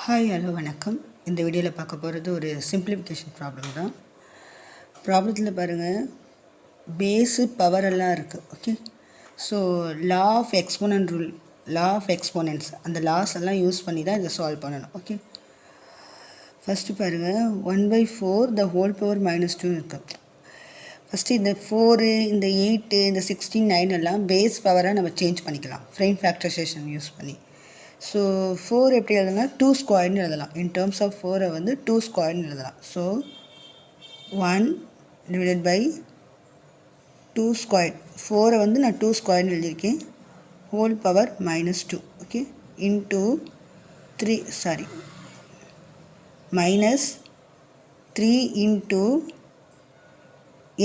Hi hello வணக்கம். இந்த வீடியோவில் பார்க்க போகிறது ஒரு சிம்பிளிஃபிகேஷன் ப்ராப்ளம் தான். ப்ராப்ளத்தில் பாருங்கள், பேஸு பவர் எல்லாம் இருக்குது. Okay, so law of exponent rule, law of exponents, அந்த லாஸ் எல்லாம் யூஸ் பண்ணி தான் இதை சால்வ் பண்ணணும். ஓகே, ஃபஸ்ட்டு பாருங்கள், 1/4 த ஹோல் பவர் -2 இருக்குது. ஃபஸ்ட்டு இந்த 4, இந்த 8, இந்த 16, 9 எல்லாம் பேஸ் பவராக நம்ம சேஞ்ச் பண்ணிக்கலாம் ஃப்ரேம் ஃபேக்டரைசேஷன் யூஸ் பண்ணி. ஸோ 4 எப்படி எழுதலாம், 2 ஸ்கொயர்னு எழுதலாம். இன் டேர்ம்ஸ் ஆஃப் 4 வந்து 2 ஸ்கொயர்னு எழுதலாம். ஸோ 1 டிவைடட் பை 2 ஸ்கொயர், 4 வந்து நான் 2 ஸ்கொயர்னு எழுதியிருக்கேன், whole power -2. Okay, into 3 -3 into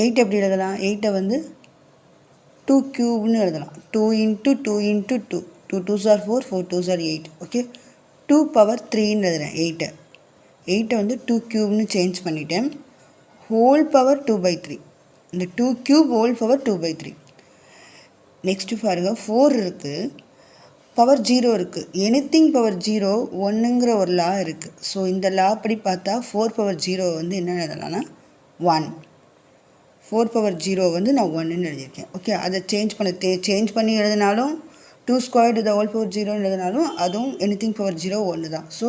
8 எப்படி எழுதலாம், 8 வந்து 2 க்யூப்னு எழுதலாம். 2 into 2 into 2, 2 2s are 4, 4 2s are 8. Okay, 2 power 3ன்னு எழுதுறேன். 8 வந்து 2 க்யூப்னு சேஞ்ச் பண்ணிட்டேன். ஹோல் பவர் 2/3, இந்த 2 க்யூப் ஹோல் பவர் 2/3. நெக்ஸ்ட்டு பாருங்கள், 4 இருக்குது, பவர் 0 இருக்குது. எனிதிங் பவர் 0 1ங்கிற ஒரு லா இருக்குது. ஸோ இந்த லா படி பார்த்தா 4 பவர் 0 வந்து என்ன எழுதலாம்னா 1. 4 பவர் 0 வந்து நான் 1ன்னு எழுதியிருக்கேன். ஓகே, அதை சேஞ்ச் பண்ணி எழுதினாலும் 2 ஸ்கொயர்டு த ஹோல் பவர் 0ன்னு எழுதினாலும் அதுவும் எனிதிங் பவர் 0 1 தான். ஸோ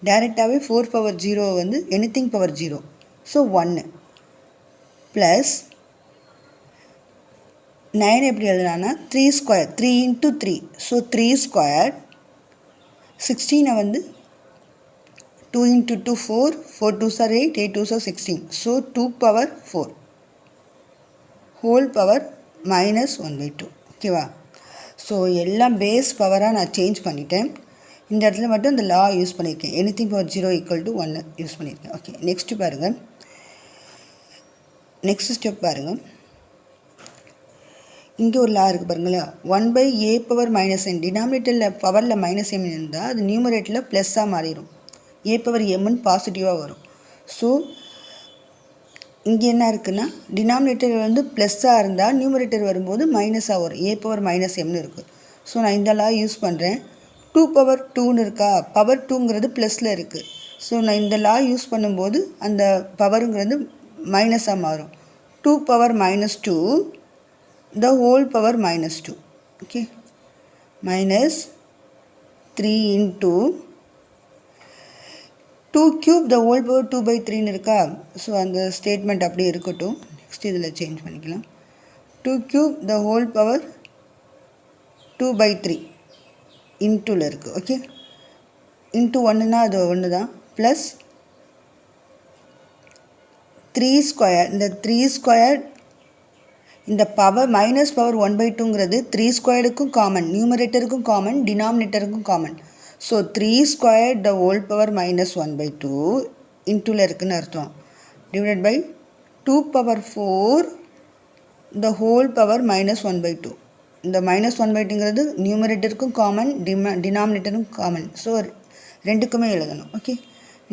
டைரெக்டாகவே 4 பவர் 0 வந்து எனிதிங் பவர் 0, ஸோ 1 ப்ளஸ் 9 எப்படி எழுதலாம்னா 3 ஸ்கொயர், 3 இன்ட்டு 3, ஸோ 3 ஸ்கொயர். 16 வந்து 2 into 2 4, 4 2s are 8, 8 2s are 16, so 2 power 4 whole power -1/2. ஓகேவா, ஸோ எல்லாம் பேஸ் பவராக நான் சேஞ்ச் பண்ணிட்டேன். இந்த இடத்துல மட்டும் இந்த லா யூஸ் பண்ணியிருக்கேன், எனிதிங் பவர் 0 = 1 யூஸ் பண்ணியிருக்கேன். ஓகே, நெக்ஸ்ட்டு பாருங்கள், நெக்ஸ்ட் ஸ்டெப் பாருங்கள். இங்கே ஒரு லா இருக்குது பாருங்களா, 1/a⁻n. டினாமினேட்டரில் பவரில் -m இருந்தால் அது நியூமரேட்டரில் ப்ளஸ்ஸாக மாறிடும், a⁻mன்னு பாசிட்டிவாக வரும். ஸோ இங்கே என்ன இருக்குன்னா, டினாமினேட்டர் வந்து ப்ளஸ்ஸாக இருந்தால் நியூமரேட்டர் வரும்போது மைனஸாக வரும், a⁻−mன்னு இருக்குது. ஸோ நான் இந்த லா யூஸ் பண்ணுறேன். 2 பவர் 2ன்னு இருக்கா, பவர் 2ங்கிறது ப்ளஸில் இருக்குது. ஸோ நான் இந்த லா யூஸ் பண்ணும்போது அந்த பவருங்கிறது மைனஸாக மாறும். 2 power -2 the whole power -2. Okay, -3 into 2 cube the whole power 2/3ன்னு இருக்கா. ஸோ அந்த ஸ்டேட்மெண்ட் அப்படியே இருக்கட்டும். நெக்ஸ்ட் இதில் சேஞ்ச் பண்ணிக்கலாம். 2 க்யூப் த ஹோல் பவர் 2/3 இன்டூவில் இருக்குது. ஓகே, இன்ட்டு 1ன்னா அது 1 தான், ப்ளஸ் 3 ஸ்கொயர். இந்த 3 ஸ்கொயர், இந்த பவர் மைனஸ் பவர் 1/2ங்கிறது 3 ஸ்கொயருக்கும் காமன், நியூமரேட்டருக்கும் காமன், டினாமினேட்டருக்கும் common. So 3 square the whole power -1/2 இன்டூவில் இருக்குதுன்னு அர்த்தம், divided by 2 power 4 the whole power -1/2. இந்த -1/2ங்கிறது நியூமரேட்டருக்கும் காமன், டினாமினேட்டருக்கும் காமன். ஸோ ரெண்டுக்குமே எழுதணும். ஓகே,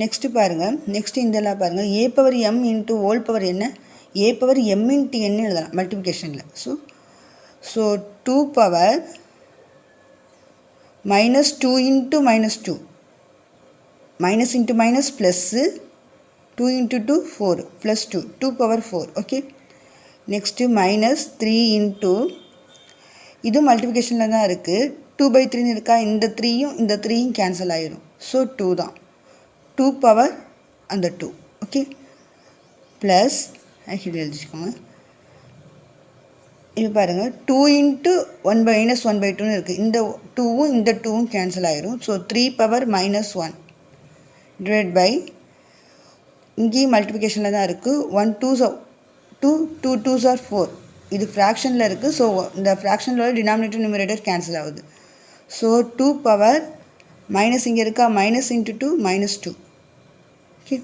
நெக்ஸ்ட்டு பாருங்கள், நெக்ஸ்ட்டு இதெல்லாம் பாருங்கள், a⁻m இன்ட்டு ஹோல் பவர் என்ன, a⁻m இன்ட்டு n எழுதலாம் மல்டிப்ளிகேஷனில். So 2 power -2 into -2, minus into minus plus, 2 into 2 4 plus 2, 2 power 4. Okay, next -3 into, இதுவும் மல்டிப்ளிகேஷனில் தான் இருக்குது, 2/3ன்னு இருக்கா, இந்த 3யும் கேன்சல் ஆகிடும். ஸோ 2 தான், 2 பவர் அந்த 2. ஓகே, ப்ளஸ் ஆக்சுவலி எழுதிச்சுக்கோங்க. இப்போ பாருங்கள், 2 இன்ட்டு 1/-1/2ன்னு இருக்குது, இந்த 2வும் கேன்சல் ஆகிடும். ஸோ 3 பவர் -1 டிவைட் பை, இங்கேயும் மல்டிப்ளிகேஷனில் தான் இருக்குது, 1 2s are 2, 2 2s are 4, இது ஃப்ராக்ஷனில் இருக்குது. ஸோ இந்த ஃப்ராக்ஷனில் டினாமினேட்டர் நியூமரேட்டர் கேன்சல் ஆகுது. ஸோ 2 பவர் மைனஸ் இங்கே இருக்கா, மைனஸ் இன்ட்டு 2 -2. ஓகே,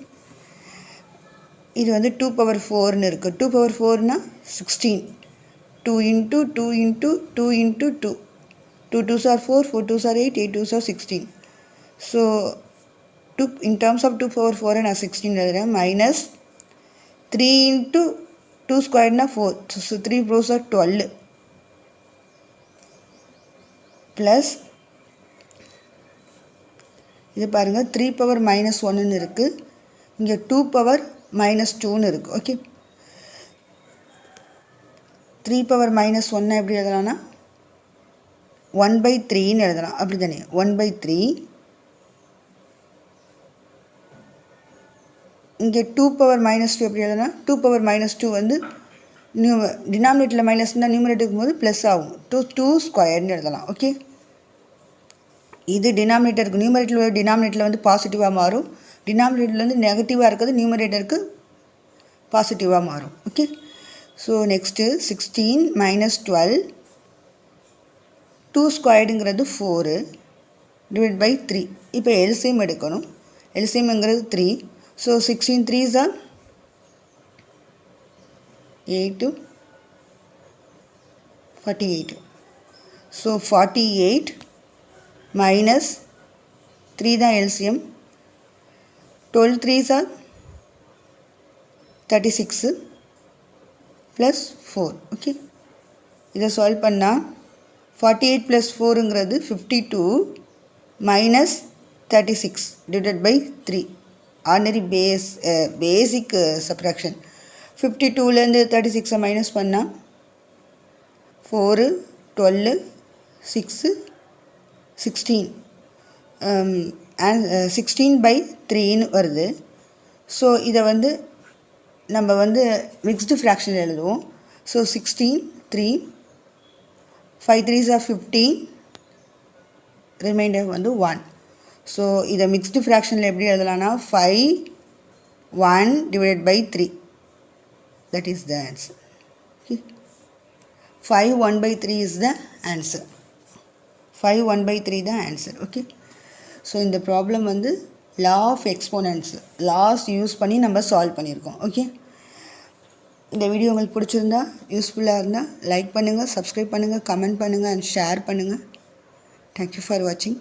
இது வந்து 2 பவர் 4ன்னு இருக்குது. 2 பவர் 4னா 16, 2 into 2 into 2 into 2, 2 2s are 4, 4 2s are 8, 8 2s are 16. So 2 in terms of 2 power 4 நான் 16 எழுதுகிறேன், மைனஸ் 3 இன்ட்டு 2 ஸ்கொயர்னா 4, ஸோ 3 4s are 12, ப்ளஸ் இது பாருங்கள் 3 பவர் மைனஸ் 1ன்னு இருக்குது, இங்கே 2 பவர் மைனஸ் 2ன்னு இருக்குது. ஓகே, 3 பவர் மைனஸ் 1 எப்படி எழுதலாம்னா 1/3ன்னு எழுதலாம், அப்படி தானே. 1/3 இங்கே 2 பவர் மைனஸ் 2 எப்படி எழுதலாம், 2 பவர் மைனஸ் 2 வந்து டினாமினேட்டரில் மைனஸ் இருந்தால் நியூமரேட்டர் இருக்கும்போது ப்ளஸ் ஆகும், 2 ஸ்கொயர்னு எழுதலாம். ஓகே, இது டினாமினேட்டருக்கு நியூமரேட்டரில் டினாமினேட்டரில் வந்து பாசிட்டிவாக மாறும், டினாமினேட்டரில் வந்து நெகட்டிவாக இருக்கிறது நியூமரேட்டருக்கு பாசிட்டிவாக மாறும். ஓகே, ஸோ நெக்ஸ்ட்டு 16 மைனஸ் 12, 2 ஸ்கொயர்டுங்கிறது 4 டிவைட் பை 3. இப்போ எல்சிஎம் எடுக்கணும், எல்சிஎம்ங்கிறது 3. So 16 3s are 8 48. So 48 minus 3 தான் LCM, 12 3s are 36 plus 4. Okay, இதை சால்வ் பண்ணால் 48 ப்ளஸ் 4ங்கிறது 52 minus 36 divided by 3. Ordinary basic subtraction. 52லேருந்து 36 மைனஸ் பண்ணால் 4 12 6 16 16/3ன்னு வருது. ஸோ இதை வந்து நம்ம வந்து மிக்ஸ்டு ஃப்ராக்ஷன் எழுதுவோம். ஸோ 16 3 5 3s are 15, ரிமைண்டர் வந்து 1. ஸோ இதை மிக்ஸ்டு ஃப்ராக்ஷனில் எப்படி எழுதலாம்னா 5 1 divided by 3, that is the answer. Okay. 5 1/3 is the answer. 5 1/3 the answer. Okay. So இந்த ப்ராப்ளம் வந்து law of exponents laws use பண்ணி நம்ம சால்வ் பண்ணியிருக்கோம். ஓகே, இந்த வீடியோ உங்களுக்கு பிடிச்சிருந்தா யூஸ்ஃபுல்லாக இருந்தால் லைக் பண்ணுங்கள், சப்ஸ்கிரைப் பண்ணுங்கள், கமெண்ட் பண்ணுங்கள் அண்ட் ஷேர் பண்ணுங்கள். தேங்க்யூ ஃபார் வாட்சிங்.